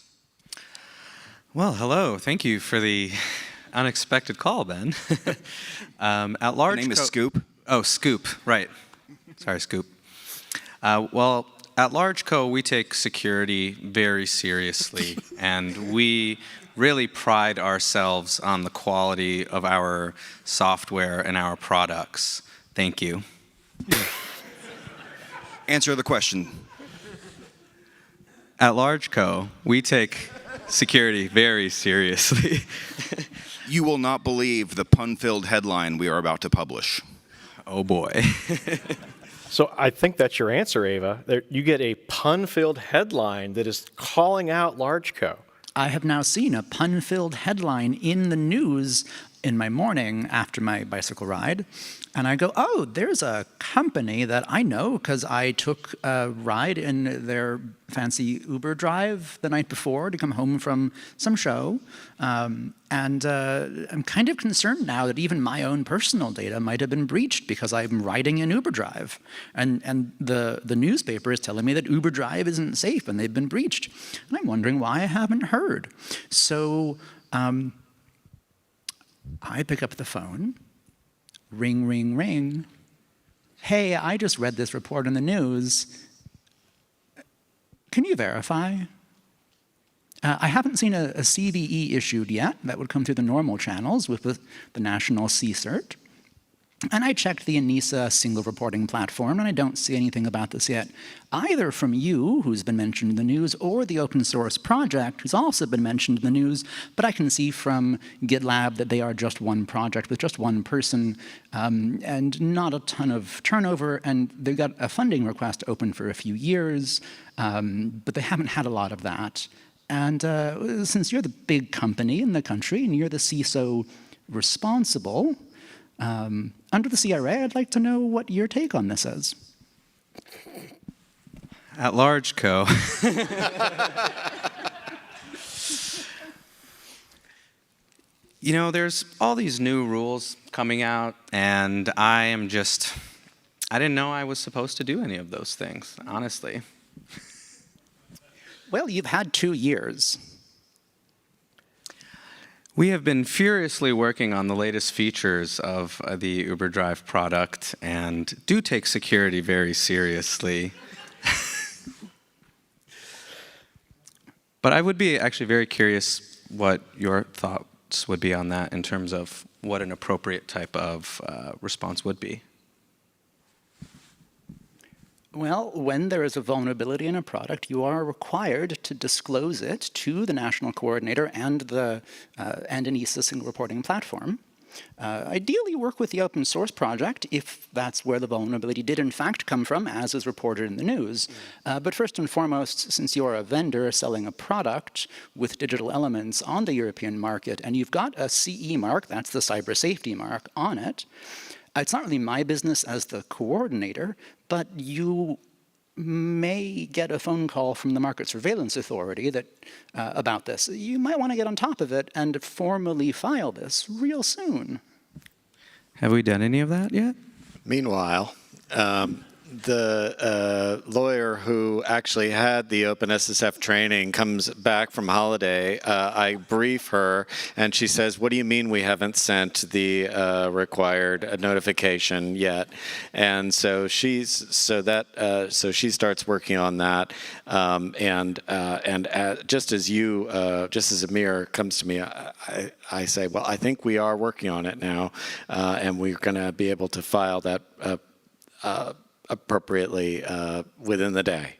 Well, hello. Thank you for the unexpected call, Ben. At large, My name is Scoop. Oh, Scoop. Right. Sorry, Scoop. Well, at Large Co, we take security very seriously, and we really pride ourselves on the quality of our software and our products. Thank you. Answer the question. At Large Co, we take security very seriously. You will not believe the pun-filled headline we are about to publish. Oh boy. So I think that's your answer, Ava. You get a pun-filled headline that is calling out Large Co. I have now seen a pun-filled headline in the news in my morning after my bicycle ride, and I go, oh, there's a company that I know because I took a ride in their fancy Uber drive the night before to come home from some show, and I'm kind of concerned now that even my own personal data might have been breached because I'm riding in Uber drive, and the newspaper is telling me that Uber drive isn't safe and they've been breached, and I'm wondering why I haven't heard. So I pick up the phone, ring, ring, ring. Hey, I just read this report in the news. Can you verify? I haven't seen a CVE issued yet. That would come through the normal channels with the national CCERT. And I checked the ENISA single reporting platform, and I don't see anything about this yet, either from you, who's been mentioned in the news, or the open source project, who's also been mentioned in the news, but I can see from GitLab that they are just one project with just one person, and not a ton of turnover, and they've got a funding request open for a few years, but they haven't had a lot of that. And since you're the big company in the country, and you're the CISO responsible, under the CRA, I'd like to know what your take on this is. At Large Co. You know, there's all these new rules coming out, and I didn't know I was supposed to do any of those things, honestly. Well, you've had 2 years. We have been furiously working on the latest features of the Uber Drive product and do take security very seriously. But I would be actually very curious what your thoughts would be on that in terms of what an appropriate type of response would be. Well, when there is a vulnerability in a product, you are required to disclose it to the national coordinator and an ENISA single reporting platform. Ideally, work with the open source project if that's where the vulnerability did in fact come from, as is reported in the news. But first and foremost, since you're a vendor selling a product with digital elements on the European market, and you've got a CE mark, that's the cyber safety mark, on it, it's not really my business as the coordinator, but you may get a phone call from the Market Surveillance Authority about this. You might want to get on top of it and formally file this real soon. Have we done any of that yet? Meanwhile, the lawyer who actually had the OpenSSF training comes back from holiday. I brief her, and she says, "What do you mean we haven't sent the required notification yet?" And so she starts working on that. Just as Amir comes to me, I say, "Well, I think we are working on it now, and we're going to be able to file that." Appropriately within the day.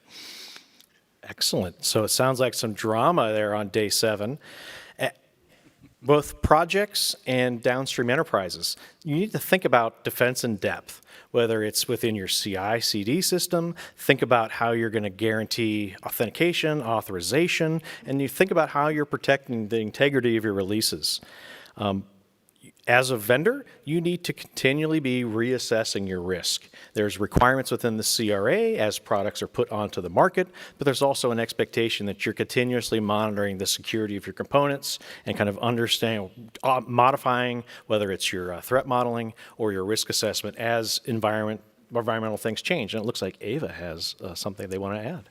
Excellent. So it sounds like some drama there on day 7. both projects and downstream enterprises, you need to think about defense in depth, whether it's within your CI/CD system, think about how you're going to guarantee authentication, authorization, and you think about how you're protecting the integrity of your releases. As a vendor, you need to continually be reassessing your risk. There's requirements within the CRA as products are put onto the market, but there's also an expectation that you're continuously monitoring the security of your components and kind of understanding, modifying, whether it's your threat modeling or your risk assessment as environmental things change. And it looks like Aeva has something they want to add.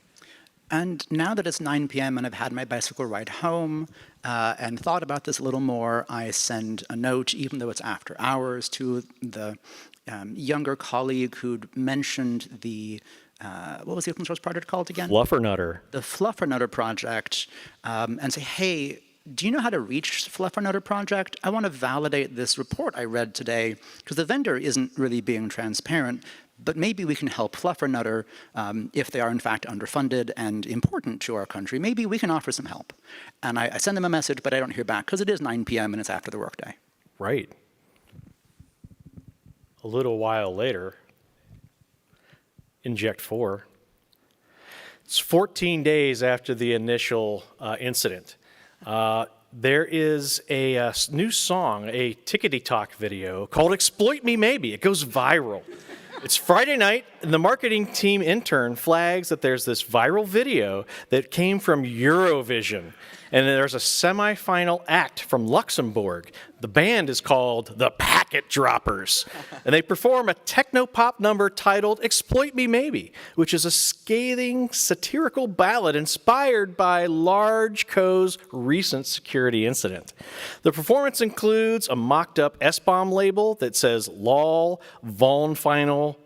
And now that it's 9 p.m. and I've had my bicycle ride home and thought about this a little more, I send a note, even though it's after hours, to the younger colleague who'd mentioned the, what was the open source project called again? Fluffernutter. The Fluffernutter project, and say, hey, do you know how to reach Fluffernutter project? I want to validate this report I read today, because the vendor isn't really being transparent. But maybe we can help Fluffernutter if they are in fact underfunded and important to our country. Maybe we can offer some help. And I send them a message, but I don't hear back because it is 9 p.m. and it's after the workday. Right. A little while later, inject 4. It's 14 days after the initial incident. There is a new song, a Tickety Talk video called Exploit Me Maybe. It goes viral. It's Friday night, and the marketing team intern flags that there's this viral video that came from Eurovision. And there's a semifinal act from Luxembourg. The band is called the Packet Droppers. And they perform a techno-pop number titled Exploit Me Maybe, which is a scathing, satirical ballad inspired by Large Co's recent security incident. The performance includes a mocked-up S-bomb label that says lol, vuln final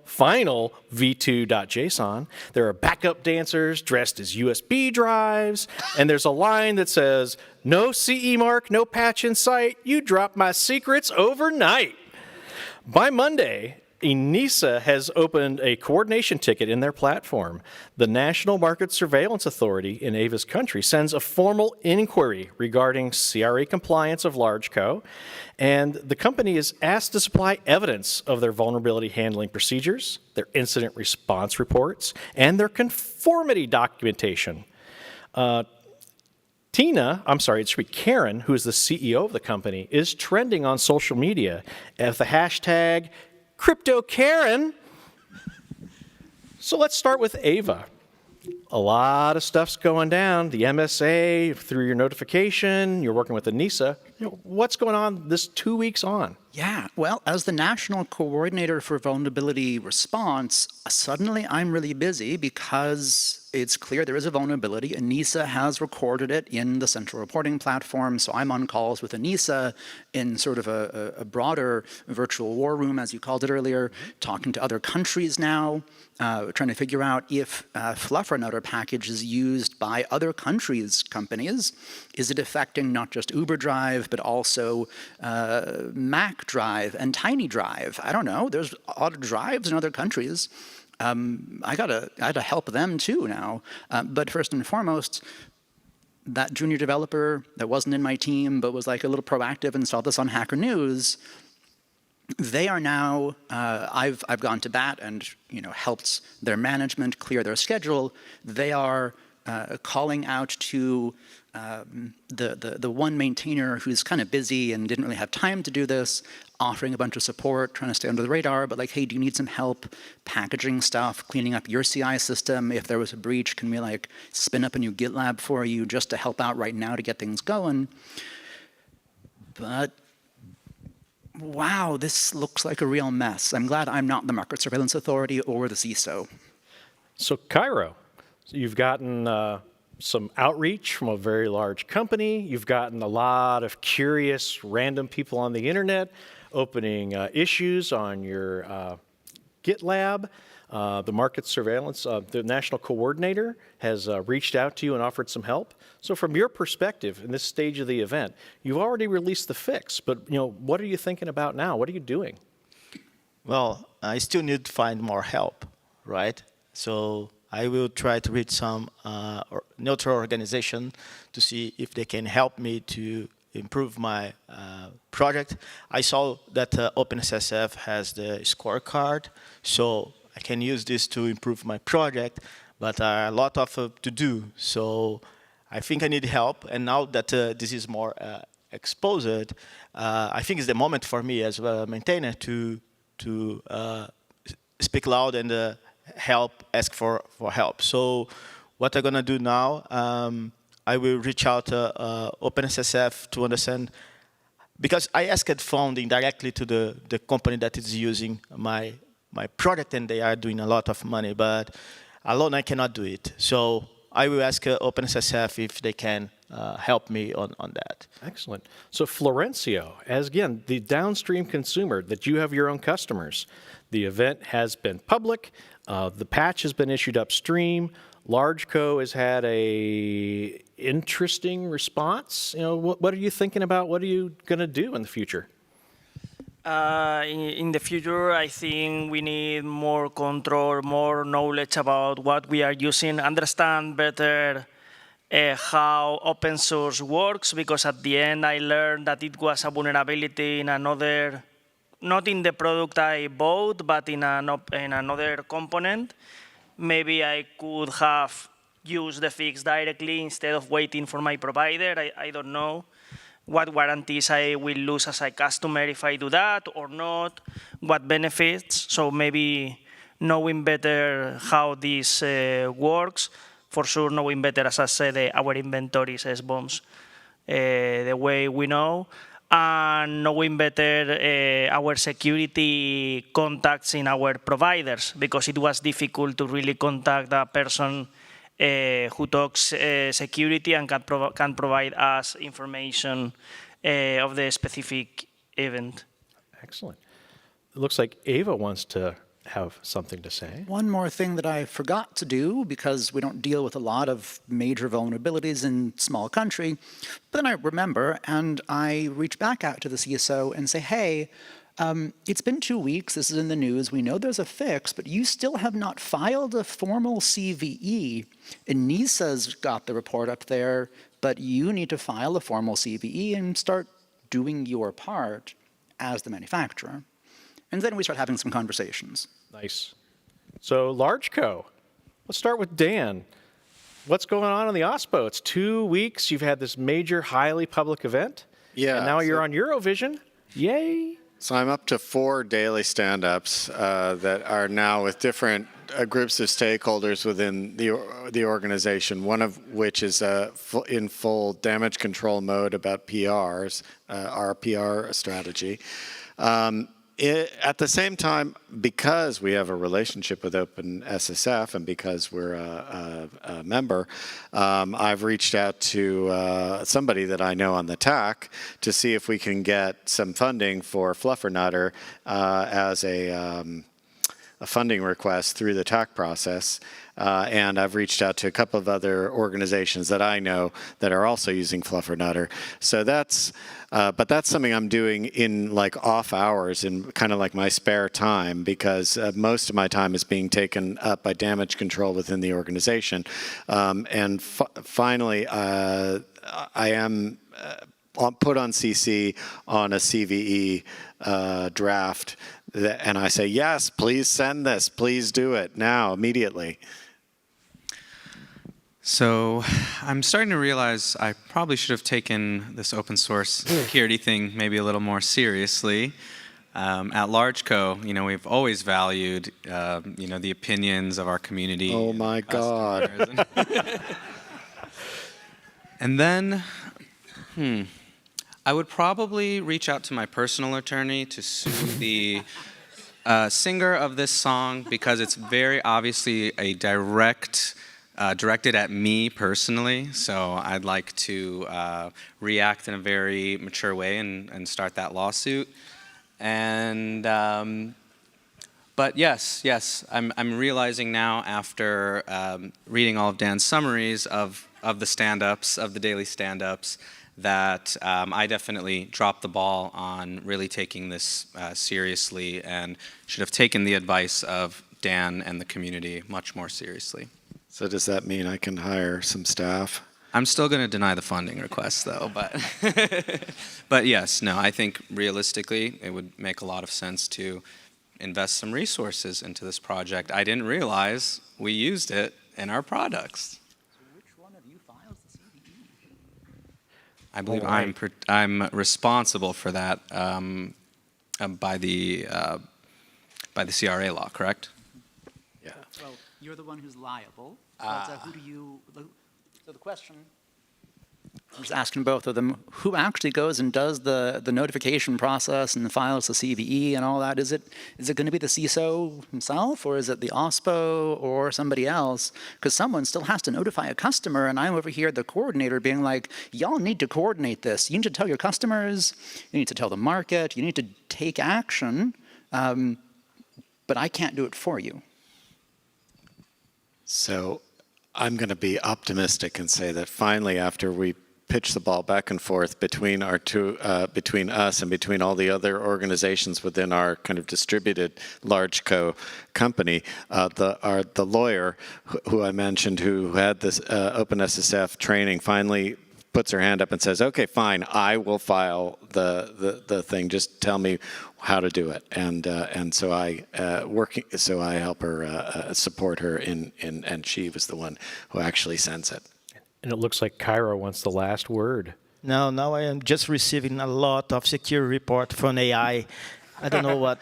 v2.json. There are backup dancers dressed as USB drives, and there's a line that says, no CE mark, no patch in sight, you dropped my secrets overnight. By Monday, ENISA has opened a coordination ticket in their platform. The National Market Surveillance Authority in Aeva's country sends a formal inquiry regarding CRA compliance of Large Co, and the company is asked to supply evidence of their vulnerability handling procedures, their incident response reports, and their conformity documentation. Karen, who is the CEO of the company, is trending on social media as the hashtag CryptoKaren. So let's start with Aeva. A lot of stuff's going down. The MSA, through your notification, you're working with ENISA. What's going on this 2 weeks on? Yeah, well, as the National Coordinator for Vulnerability Response, suddenly I'm really busy because it's clear there is a vulnerability. ENISA has recorded it in the central reporting platform, so I'm on calls with ENISA in sort of a broader virtual war room, as you called it earlier, talking to other countries now, trying to figure out if Fluffernutter package is used by other countries' companies. Is it affecting not just Uber Drive, but also Mac Drive and Tiny Drive? I don't know. There's a lot of drives in other countries. I gotta help them too now. But first and foremost, that junior developer that wasn't in my team but was like a little proactive and saw this on Hacker News, they are now, I've gone to bat and helped their management clear their schedule. They are calling out to the one maintainer who's kind of busy and didn't really have time to do this, offering a bunch of support, trying to stay under the radar, but like, hey, do you need some help packaging stuff, cleaning up your CI system? If there was a breach, can we like spin up a new GitLab for you just to help out right now to get things going? But wow, this looks like a real mess. I'm glad I'm not the Market Surveillance Authority or the CISO. So Kairo, you've gotten some outreach from a very large company. You've gotten a lot of curious random people on the internet opening issues on your GitLab. The market surveillance, the national coordinator has reached out to you and offered some help. So from your perspective, in this stage of the event, you've already released the fix, but what are you thinking about now? What are you doing? Well, I still need to find more help, right? So I will try to reach some neutral organization to see if they can help me to improve my project. I saw that OpenSSF has the scorecard, so I can use this to improve my project, but a lot of to do. So I think I need help, and now that this is more exposed, I think it's the moment for me as a maintainer to speak loud and ask for help. So what I'm gonna do now, I will reach out to OpenSSF to understand, because I asked funding directly to the company that is using my project, and they are doing a lot of money, but alone I cannot do it. So I will ask OpenSSF if they can help me on that. Excellent. So Florencio, as again, the downstream consumer, that you have your own customers, the event has been public, the patch has been issued upstream, LargeCo has had a interesting response. You know, what are you thinking about? What are you going to do in the future? In the future, I think we need more control, more knowledge about what we are using, understand better how open source works, because at the end I learned that it was a vulnerability in another, not in the product I bought, but in another component. Maybe I could have used the fix directly instead of waiting for my provider. I don't know what warranties I will lose as a customer if I do that or not, what benefits. So maybe knowing better how this works, for sure knowing better, as I said, our inventories as bombs, the way we know, and knowing better our security contacts in our providers, because it was difficult to really contact a person who talks security and can provide us information of the specific event. Excellent. It looks like Aeva wants to have something to say. One more thing that I forgot to do, because we don't deal with a lot of major vulnerabilities in small country, but then I remember and I reach back out to the CSO and say, hey, it's been 2 weeks, this is in the news, we know there's a fix, but you still have not filed a formal CVE. And NISA's got the report up there, but you need to file a formal CVE and start doing your part as the manufacturer. And then we start having some conversations. Nice. So LargeCo, let's start with Dan. What's going on in the OSPO? It's 2 weeks, you've had this major, highly public event. Yeah. And now you're on Eurovision. Yay. So I'm up to 4 daily stand-ups that are now with different groups of stakeholders within the organization, one of which is in full damage control mode about PRs, our PR strategy. At the same time, because we have a relationship with OpenSSF and because we're a member, I've reached out to somebody that I know on the TAC to see if we can get some funding for Fluffernutter as a funding request through the TAC process. And I've reached out to a couple of other organizations that I know that are also using Fluffernutter. So that's, but that's something I'm doing in like off hours, in kind of like my spare time, because most of my time is being taken up by damage control within the organization. And finally, I am put on CC on a CVE draft, and I say, yes, please send this, please do it now, immediately. So I'm starting to realize I probably should have taken this open source security thing maybe a little more seriously. At LargeCo, you know, we've always valued, you know, the opinions of our community. Oh my God. And then, I would probably reach out to my personal attorney to sue the singer of this song, because it's very obviously a directed at me personally. So I'd like to react in a very mature way and start that lawsuit. And but yes, I'm realizing now after reading all of Dan's summaries of the stand-ups, of the daily stand-ups, that I definitely dropped the ball on really taking this seriously, and should have taken the advice of Dan and the community much more seriously. So does that mean I can hire some staff? I'm still going to deny the funding request, though. But, but yes, no, I think realistically, it would make a lot of sense to invest some resources into this project. I didn't realize we used it in our products. So which one of you files the CVE? I believe I'm responsible for that by the CRA law, correct? Yeah. Well, you're the one who's liable. So who do you? So the question. I'm just asking both of them. Who actually goes and does the notification process and files the CVE and all that? Is it going to be the CISO himself, or is it the OSPO or somebody else? Because someone still has to notify a customer, and I'm over here, the coordinator, being like, y'all need to coordinate this. You need to tell your customers. You need to tell the market. You need to take action. But I can't do it for you. So I'm going to be optimistic and say that finally, after we pitch the ball back and forth between our between us and between all the other organizations within our kind of distributed large company, the lawyer who I mentioned, who had this OpenSSF training, finally puts her hand up and says, "Okay, fine, I will file the thing. Just tell me how to do it." And so I help her support her and she was the one who actually sends it. And it looks like Kairo wants the last word. No, now I am just receiving a lot of security report from AI. I don't know what.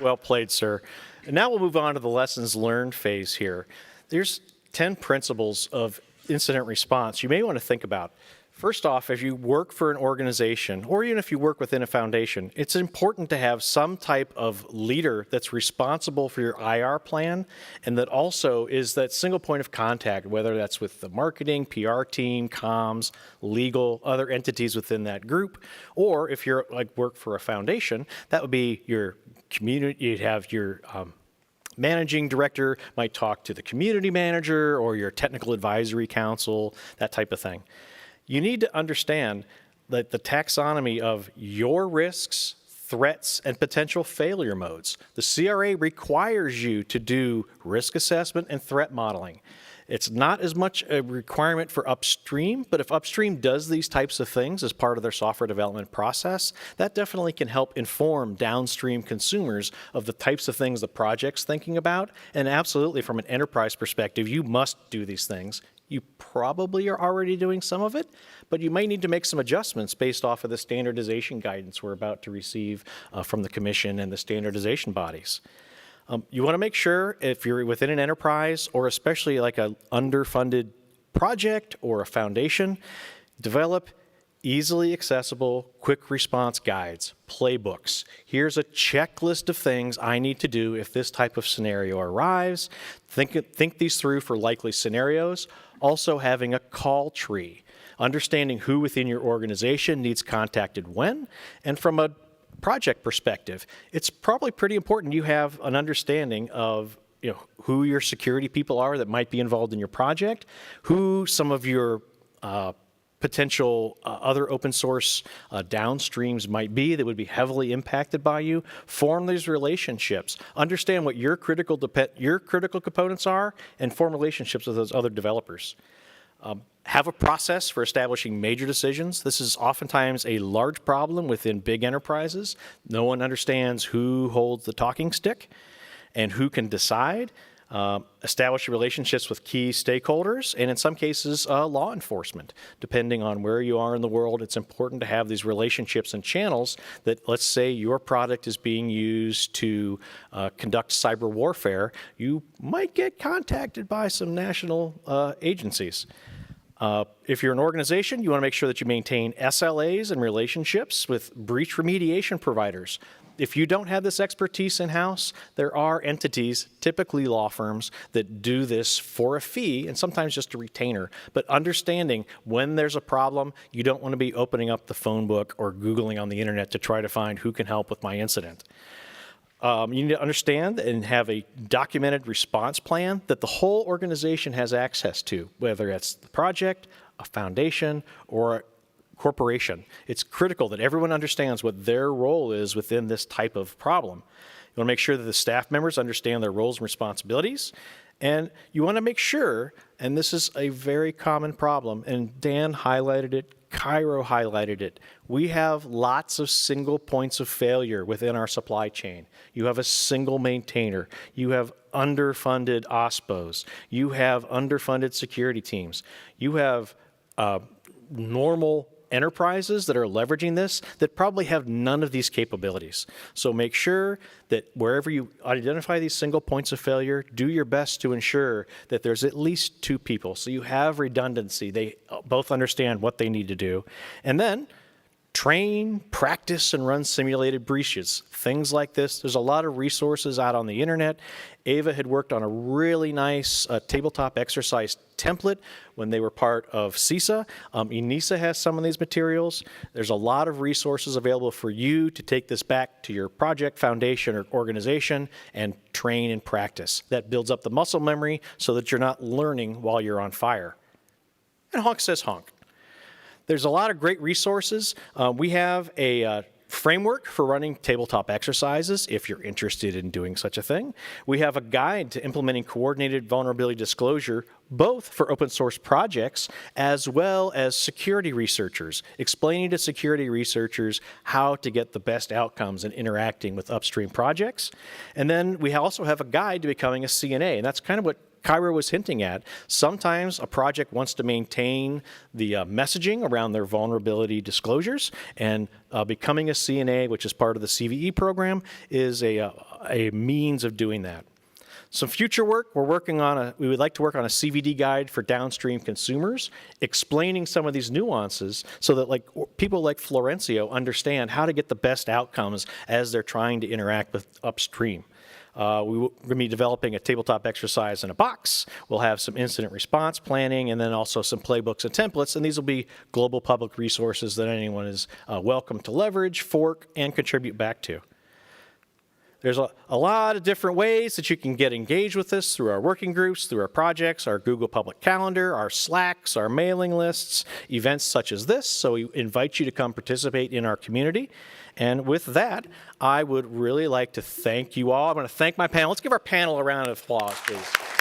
Well played, sir. And now we'll move on to the lessons learned phase here. There's 10 principles of incident response you may want to think about. First off, if you work for an organization, or even if you work within a foundation, it's important to have some type of leader that's responsible for your IR plan, and that also is that single point of contact, whether that's with the marketing, PR team, comms, legal, other entities within that group, or if you're like work for a foundation, that would be your community. You'd have your managing director might talk to the community manager or your technical advisory council, that type of thing. You need to understand that the taxonomy of your risks, threats, and potential failure modes. The CRA requires you to do risk assessment and threat modeling. It's not as much a requirement for upstream, but if upstream does these types of things as part of their software development process, that definitely can help inform downstream consumers of the types of things the project's thinking about. And absolutely, from an enterprise perspective, you must do these things. You probably are already doing some of it, but you may need to make some adjustments based off of the standardization guidance we're about to receive from the Commission and the standardization bodies. You want to make sure, if you're within an enterprise, or especially like an underfunded project or a foundation, develop easily accessible quick response guides, playbooks. Here's a checklist of things I need to do if this type of scenario arrives. Think these through for likely scenarios. Also having a call tree, understanding who within your organization needs contacted when, and from a project perspective, it's probably pretty important you have an understanding of who your security people are that might be involved in your project, who some of your potential other open source downstreams might be that would be heavily impacted by you. Form these relationships. Understand what your critical components are, and form relationships with those other developers. Have a process for establishing major decisions. This is oftentimes a large problem within big enterprises. No one understands who holds the talking stick and who can decide. Establish relationships with key stakeholders, and in some cases, law enforcement. Depending on where you are in the world, it's important to have these relationships and channels that, let's say your product is being used to conduct cyber warfare, you might get contacted by some national agencies. If you're an organization, you want to make sure that you maintain SLAs and relationships with breach remediation providers. If you don't have this expertise in-house, there are entities, typically law firms, that do this for a fee and sometimes just a retainer. But understanding when there's a problem, you don't want to be opening up the phone book or Googling on the internet to try to find who can help with my incident. You need to understand and have a documented response plan that the whole organization has access to, whether it's the project, a foundation, or a corporation. It's critical that everyone understands what their role is within this type of problem. You want to make sure that the staff members understand their roles and responsibilities, And you want to make sure, and this is a very common problem, and Dan highlighted it, Kairo highlighted it. We have lots of single points of failure within our supply chain. You have a single maintainer. You have underfunded OSPOs. You have underfunded security teams. You have normal enterprises that are leveraging this that probably have none of these capabilities. So make sure that wherever you identify these single points of failure, do your best to ensure that there's at least 2 people. So you have redundancy. They both understand what they need to do. And then train, practice, and run simulated breaches. Things like this. There's a lot of resources out on the internet. Aeva had worked on a really nice tabletop exercise template when they were part of CISA. ENISA has some of these materials. There's a lot of resources available for you to take this back to your project, foundation, or organization and train and practice. That builds up the muscle memory so that you're not learning while you're on fire. And honk says honk. There's a lot of great resources. We have a framework for running tabletop exercises if you're interested in doing such a thing. We have a guide to implementing coordinated vulnerability disclosure, both for open source projects as well as security researchers, explaining to security researchers how to get the best outcomes in interacting with upstream projects. And then we also have a guide to becoming a CNA, and that's kind of what Kairo was hinting at. Sometimes a project wants to maintain the messaging around their vulnerability disclosures, and becoming a CNA, which is part of the CVE program, is a means of doing that. Some future work, we would like to work on a CVD guide for downstream consumers, explaining some of these nuances so that people like Florencio understand how to get the best outcomes as they're trying to interact with upstream. We're going to be developing a tabletop exercise in a box. We'll have some incident response planning and then also some playbooks and templates, and these will be global public resources that anyone is welcome to leverage, fork, and contribute back to. There's a lot of different ways that you can get engaged with this through our working groups, through our projects, our Google Public Calendar, our Slacks, our mailing lists, events such as this. So we invite you to come participate in our community. And with that, I would really like to thank you all. I'm going to thank my panel. Let's give our panel a round of applause, please.